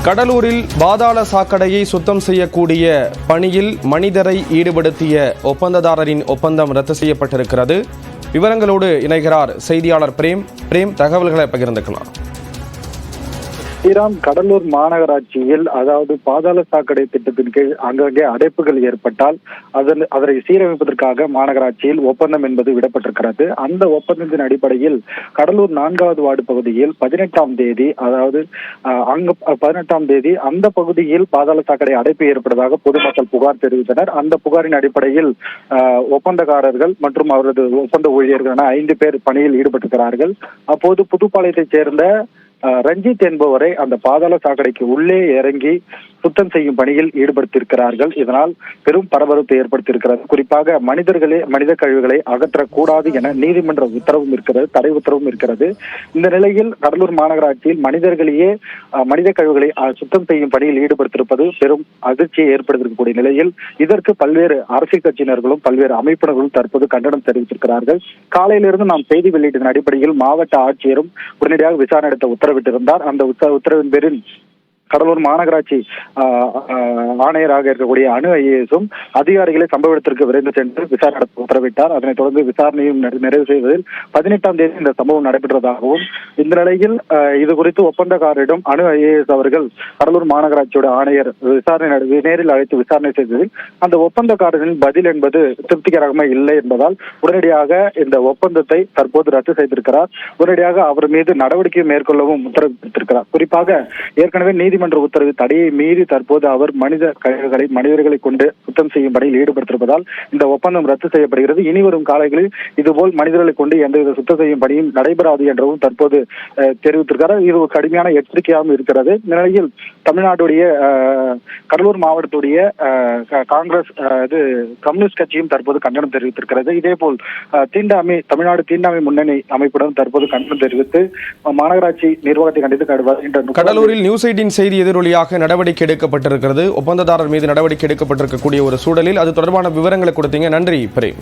கடலூரில் பாதாள சாக்கடையை சுத்தம் செய்யக்கூடிய பணியில் மனிதரை ஈடுபடுத்திய ஒப்பந்ததாரரின் ஒப்பந்தம் ரத்து செய்யப்பட்டிருக்கிறது. விவரங்களோடு இணைகிறார் செய்தியாளர் பிரேம். தகவல்களை பகிர்ந்துக்கலாம். கடலூர் மாநகராட்சியில் அதாவது பாதாள சாக்கடை திட்டத்தின் கீழ் அங்கங்கே அடைப்புகள் ஏற்பட்டால் அதனை சீரமைப்பதற்காக மாநகராட்சியில் ஒப்பந்தம் என்பது விடப்பட்டிருக்கிறது. அந்த ஒப்பந்தத்தின் அடிப்படையில் கடலூர் 4வது வார்டு பகுதியில் 18ஆம் தேதி அதாவது 18ஆம் தேதி அந்த பகுதியில் பாதாள சாக்கடை அடைப்பு ஏற்பட்டதாக பொதுமக்கள் புகார் தெரிவித்தனர். அந்த புகாரின் அடிப்படையில் ஒப்பந்தக்காரர்கள் மற்றும் அவரது ஒப்பந்த ஊழியர்கள் என 5 பேர் பணியில் ஈடுபட்டிருக்கிறார்கள். அப்போது புதுப்பாளையத்தைச் சேர்ந்த ரஞ்சித் என்பவரை அந்த பாதாள சாக்கடைக்கு உள்ளே இறங்கி சுத்தம் செய்யும் பணியில் ஈடுபடுத்தியிருக்கிறார்கள். இதனால் பெரும் பரபரப்பு ஏற்படுத்தியிருக்கிறது. குறிப்பாக மனித கழிவுகளை அகற்றக்கூடாது என நீதிமன்ற உத்தரவும் இருக்கிறது, தடை உத்தரவும் இருக்கிறது. இந்த நிலையில் கடலூர் மாநகராட்சியில் மனித கழிவுகளை சுத்தம் செய்யும் பணியில் ஈடுபடுத்தியிருப்பது பெரும் அதிர்ச்சியை ஏற்படுத்தியிருக்கக்கூடிய நிலையில் இதற்கு பல்வேறு அரசியல் கட்சியினர்களும் பல்வேறு அமைப்பினர்களும் தற்போது கண்டனம் தெரிவித்திருக்கிறார்கள். காலையிலிருந்து நாம் செய்தி வெளியிட்டதன் அடிப்படையில் மாவட்ட ஆட்சியரும் உடனடியாக விசாரணை நடத்த உத்தரவிட்டிருந்தார். அந்த உத்தரவின் பேரில் கடலூர் மாநகராட்சி ஆணையராக இருக்கக்கூடிய அணு ஐஏஎஸும் அதிகாரிகளை சம்பவ இடத்திற்கு விரைந்து சென்று விசாரணை நடத்த உத்தரவிட்டார். அதனைத் தொடர்ந்து விசாரணையும் நிறைவு செய்வதில் 18ஆம் தேதி இந்த சம்பவம் நடைபெற்றதாகவும் இந்த நிலையில் இது குறித்து ஒப்பந்தக்காரரிடம் அணு ஐஏஎஸ் அவர்கள் கடலூர் மாநகராட்சியோட ஆணையர் நேரில் அழைத்து விசாரணை செய்ததில் அந்த ஒப்பந்தக்காரரின் பதில் என்பது திருப்திகரமாக இல்லை என்பதால் உடனடியாக இந்த ஒப்பந்தத்தை தற்போது ரத்து செய்திருக்கிறார். உடனடியாக அவர் மீது நடவடிக்கை மேற்கொள்ளவும் உத்தரவிட்டிருக்கிறார். குறிப்பாக ஏற்கனவே நீதிமன்ற உத்தரவு தடையை மீறி தற்போது அவர் மனிதர்களை கொண்டு சுத்தம் செய்யும் பணியில் ஈடுபடுத்திருப்பதால் இந்த ஒப்பந்தம் ரத்து செய்யப்படுகிறது. இனி வரும் காலங்களில் இதுபோல் மனிதர்களை கொண்டு எந்தவித சுத்தம் செய்யும் பணியும் நடைபெறாது என்றும் தற்போது தெரிவித்திருக்கிறார். இது ஒரு கடுமையான எச்சரிக்கையாகவும் இருக்கிறது. நிலையில் தமிழ்நாட்டுடைய கடலூர் மாவட்டத்துடைய காங்கிரஸ் கம்யூனிஸ்ட் கட்சியும் தற்போது கண்டனம் தெரிவித்திருக்கிறது. இதேபோல் தமிழ்நாடு தீண்டாமை முன்னணி அமைப்புடன் தற்போது கண்டனம் தெரிவித்து மாநகராட்சி நிர்வாகத்தை கண்டித்து கடலூரில் நியூஸ் 18 செய்தி எதிரொலியாக நடவடிக்கை எடுக்கப்பட்டிருக்கிறது. ஒப்பந்ததாரர் மீது நடவடிக்கை எடுக்கப்பட்டிருக்கக்கூடிய ஒரு சூழலில் அது தொடர்பான விவரங்களை கொடுத்தீங்க. நன்றி பிரேம்.